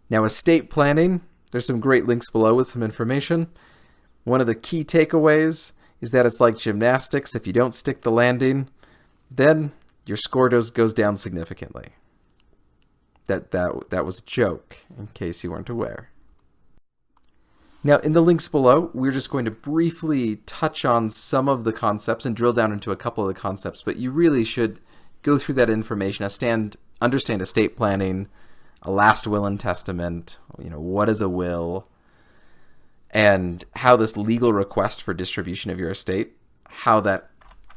Now, estate planning, there's some great links below with some information. One of the key takeaways is that it's like gymnastics. If you don't stick the landing, then your score goes down significantly. That was a joke, in case you weren't aware. Now, in the links below, we're just going to briefly touch on some of the concepts and drill down into a couple of the concepts, but you really should go through that information, understand estate planning, a last will and testament, what is a will, and how this legal request for distribution of your estate, how that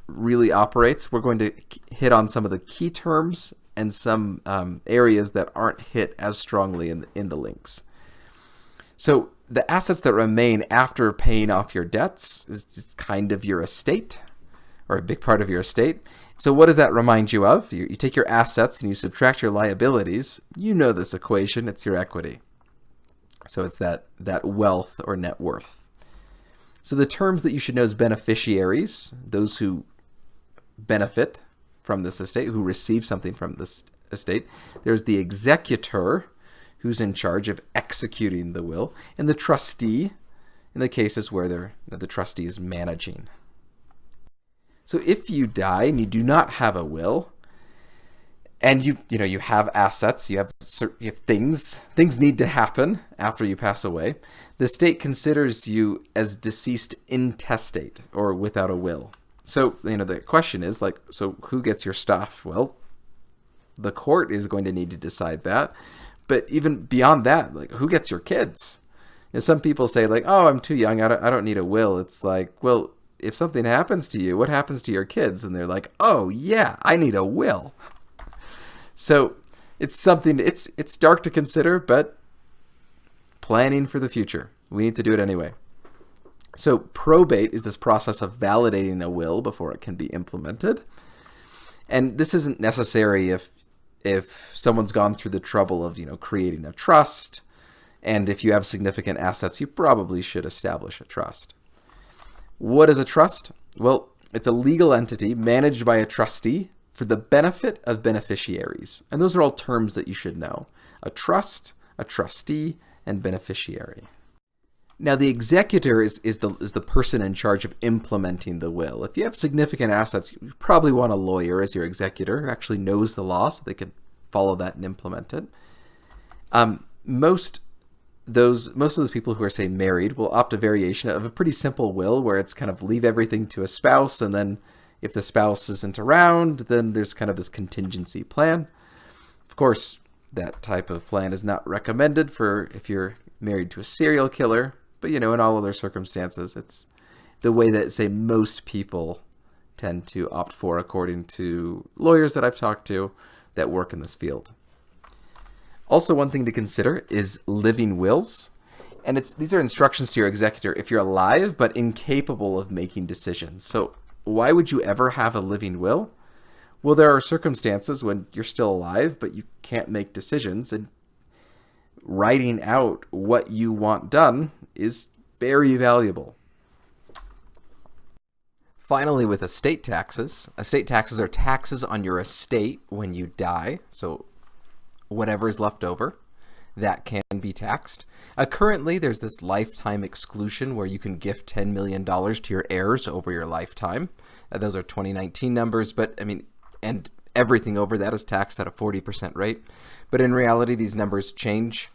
really operates. We're going to hit on some of the key terms and some areas that aren't hit as strongly in the links. So the assets that remain after paying off your debts is kind of your estate, or a big part of your estate. So what does that remind you of? You take your assets and you subtract your liabilities. You know this equation, it's your equity. So it's that wealth or net worth. So the terms that you should know is beneficiaries, those who benefit from this estate, who receive something from this estate. There's the executor, who's in charge of executing the will, and the trustee in the cases where the trustee is managing. So if you die and you do not have a will, and you have assets, you have things need to happen after you pass away, the state considers you as deceased intestate, or without a will. So the question is so who gets your stuff? Well, the court is going to need to decide that. But even beyond that, who gets your kids? Some people say oh, I'm too young, I don't need a will. It's well, if something happens to you, what happens to your kids? And they're like, oh yeah, I need a will. So it's something, it's dark to consider, but planning for the future. We need to do it anyway. So probate is this process of validating a will before it can be implemented. And this isn't necessary if someone's gone through the trouble of, creating a trust. And if you have significant assets, you probably should establish a trust. What is a trust? Well, it's a legal entity managed by a trustee for the benefit of beneficiaries. And those are all terms that you should know. A trust, a trustee, and beneficiary. Now, the executor is the person in charge of implementing the will. If you have significant assets, you probably want a lawyer as your executor who actually knows the law so they can follow that and implement it. Most of those people who are, say, married will opt a variation of a pretty simple will where it's kind of leave everything to a spouse, and then if the spouse isn't around, then there's kind of this contingency plan. Of course, that type of plan is not recommended for if you're married to a serial killer, but in all other circumstances, it's the way that, say, most people tend to opt for according to lawyers that I've talked to that work in this field. Also, one thing to consider is living wills. And these are instructions to your executor if you're alive but incapable of making decisions. So why would you ever have a living will? Well, there are circumstances when you're still alive but you can't make decisions, and writing out what you want done is very valuable. Finally, with estate taxes are taxes on your estate when you die. So whatever is left over, that can be taxed. Currently, there's this lifetime exclusion where you can gift $10 million to your heirs over your lifetime. Those are 2019 numbers, but and everything over that is taxed at a 40% rate. But in reality, these numbers change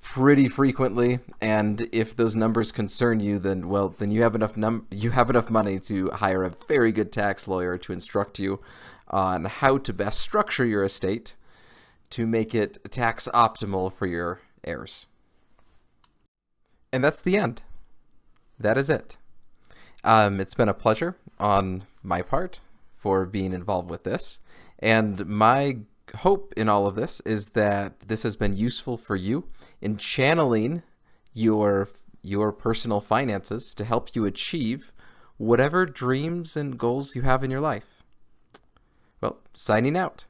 pretty frequently, and if those numbers concern you, then you have enough money to hire a very good tax lawyer to instruct you on how to best structure your estate to make it tax optimal for your heirs. And that's the end. That is it. It's been a pleasure on my part for being involved with this, and my hope in all of this is that this has been useful for you in channeling your personal finances to help you achieve whatever dreams and goals you have in your life. Well, signing out.